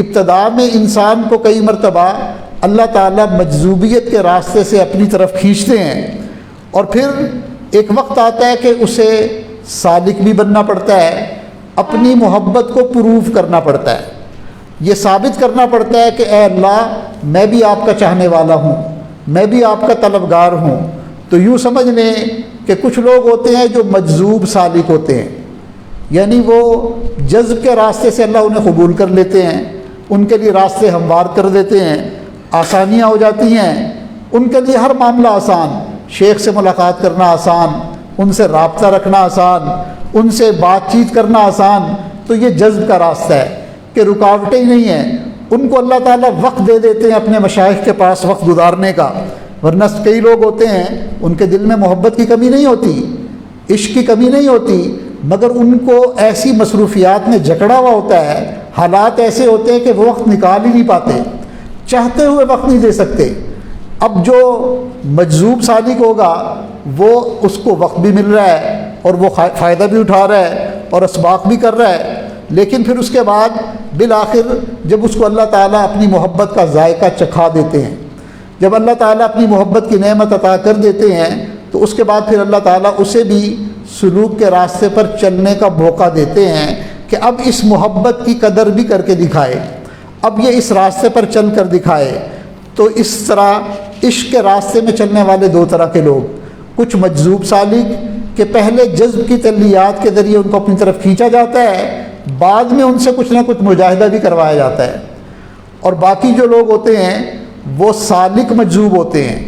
ابتدا میں انسان کو کئی مرتبہ اللہ تعالیٰ مجذوبیت کے راستے سے اپنی طرف کھینچتے ہیں، اور پھر ایک وقت آتا ہے کہ اسے سالک بھی بننا پڑتا ہے، اپنی محبت کو پروف کرنا پڑتا ہے، یہ ثابت کرنا پڑتا ہے کہ اے اللہ میں بھی آپ کا چاہنے والا ہوں، میں بھی آپ کا طلبگار ہوں۔ تو یوں سمجھ لیں کہ کچھ لوگ ہوتے ہیں جو مجذوب سالک ہوتے ہیں، یعنی وہ جذب کے راستے سے اللہ انہیں قبول کر لیتے ہیں، ان کے لیے راستے ہموار کر دیتے ہیں، آسانیاں ہو جاتی ہیں، ان کے لیے ہر معاملہ آسان، شیخ سے ملاقات کرنا آسان، ان سے رابطہ رکھنا آسان، ان سے بات چیت کرنا آسان۔ تو یہ جذب کا راستہ ہے کہ رکاوٹیں ہی نہیں ہیں، ان کو اللہ تعالیٰ وقت دے دیتے ہیں اپنے مشائخ کے پاس وقت گزارنے کا۔ ورنہ کئی لوگ ہوتے ہیں ان کے دل میں محبت کی کمی نہیں ہوتی، عشق کی کمی نہیں ہوتی، مگر ان کو ایسی مصروفیات میں جکڑا ہوا ہوتا ہے، حالات ایسے ہوتے ہیں کہ وہ وقت نکال ہی نہیں پاتے، چاہتے ہوئے وقت نہیں دے سکتے۔ اب جو مجذوب سالک ہوگا وہ اس کو وقت بھی مل رہا ہے اور وہ فائدہ بھی اٹھا رہا ہے اور اسباق بھی کر رہا ہے، لیکن پھر اس کے بعد بالآخر جب اس کو اللہ تعالیٰ اپنی محبت کا ذائقہ چکھا دیتے ہیں، جب اللہ تعالیٰ اپنی محبت کی نعمت عطا کر دیتے ہیں، تو اس کے بعد پھر اللہ تعالیٰ اسے بھی سلوک کے راستے پر چلنے کا موقع دیتے ہیں کہ اب اس محبت کی قدر بھی کر کے دکھائے، اب یہ اس راستے پر چل کر دکھائے۔ تو اس طرح عشق کے راستے میں چلنے والے دو طرح کے لوگ، کچھ مجذوب سالک کہ پہلے جذب کی تجلیات کے ذریعے ان کو اپنی طرف کھینچا جاتا ہے، بعد میں ان سے کچھ نہ کچھ مجاہدہ بھی کروایا جاتا ہے، اور باقی جو لوگ ہوتے ہیں وہ سالک مجذوب ہوتے ہیں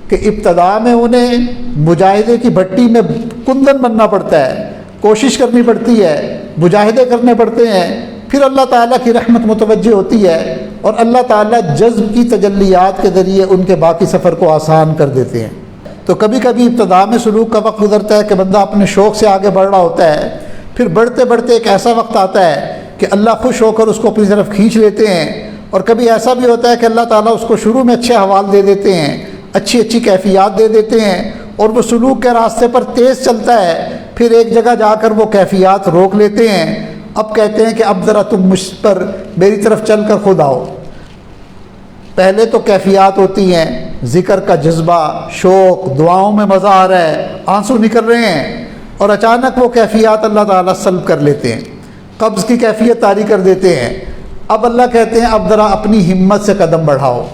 کہ ابتدا میں انہیں مجاہدے کی بھٹی میں کندن بننا پڑتا ہے، کوشش کرنی پڑتی ہے، مجاہدے کرنے پڑتے ہیں، پھر اللہ تعالیٰ کی رحمت متوجہ ہوتی ہے اور اللہ تعالیٰ جذب کی تجلیات کے ذریعے ان کے باقی سفر کو آسان کر دیتے ہیں۔ تو کبھی کبھی ابتدا میں سلوک کا وقت گزرتا ہے کہ بندہ اپنے شوق سے آگے بڑھ رہا ہوتا ہے، پھر بڑھتے بڑھتے ایک ایسا وقت آتا ہے کہ اللہ خوش ہو کر اس کو اپنی طرف کھینچ لیتے ہیں، اور کبھی ایسا بھی ہوتا ہے کہ اللہ تعالیٰ اس کو شروع میں اچھے احوال دے دیتے ہیں، اچھی اچھی کیفیات دے دیتے ہیں، اور وہ سلوک کے راستے پر تیز چلتا ہے، پھر ایک جگہ جا کر وہ کیفیات روک لیتے ہیں، اب کہتے ہیں کہ اب ذرا تم مجھ پر میری طرف چل کر خود آؤ۔ پہلے تو کیفیات ہوتی ہیں، ذکر کا جذبہ، شوق، دعاؤں میں مزہ آ رہا ہے، آنسو نکل رہے ہیں، اور اچانک وہ کیفیات اللہ تعالیٰ سلب کر لیتے ہیں، قبض کی کیفیت طاری کر دیتے ہیں۔ اب اللہ کہتے ہیں اب ذرا اپنی ہمت سے قدم بڑھاؤ،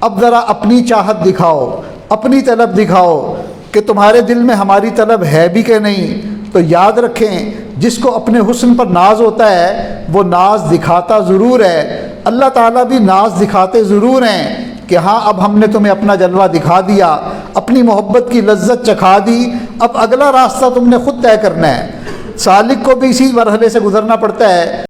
اب ذرا اپنی چاہت دکھاؤ، اپنی طلب دکھاؤ کہ تمہارے دل میں ہماری طلب ہے بھی کہ نہیں۔ تو یاد رکھیں جس کو اپنے حسن پر ناز ہوتا ہے وہ ناز دکھاتا ضرور ہے، اللہ تعالیٰ بھی ناز دکھاتے ضرور ہیں کہ ہاں اب ہم نے تمہیں اپنا جلوہ دکھا دیا، اپنی محبت کی لذت چکھا دی، اب اگلا راستہ تم نے خود طے کرنا ہے۔ سالک کو بھی اسی مرحلے سے گزرنا پڑتا ہے۔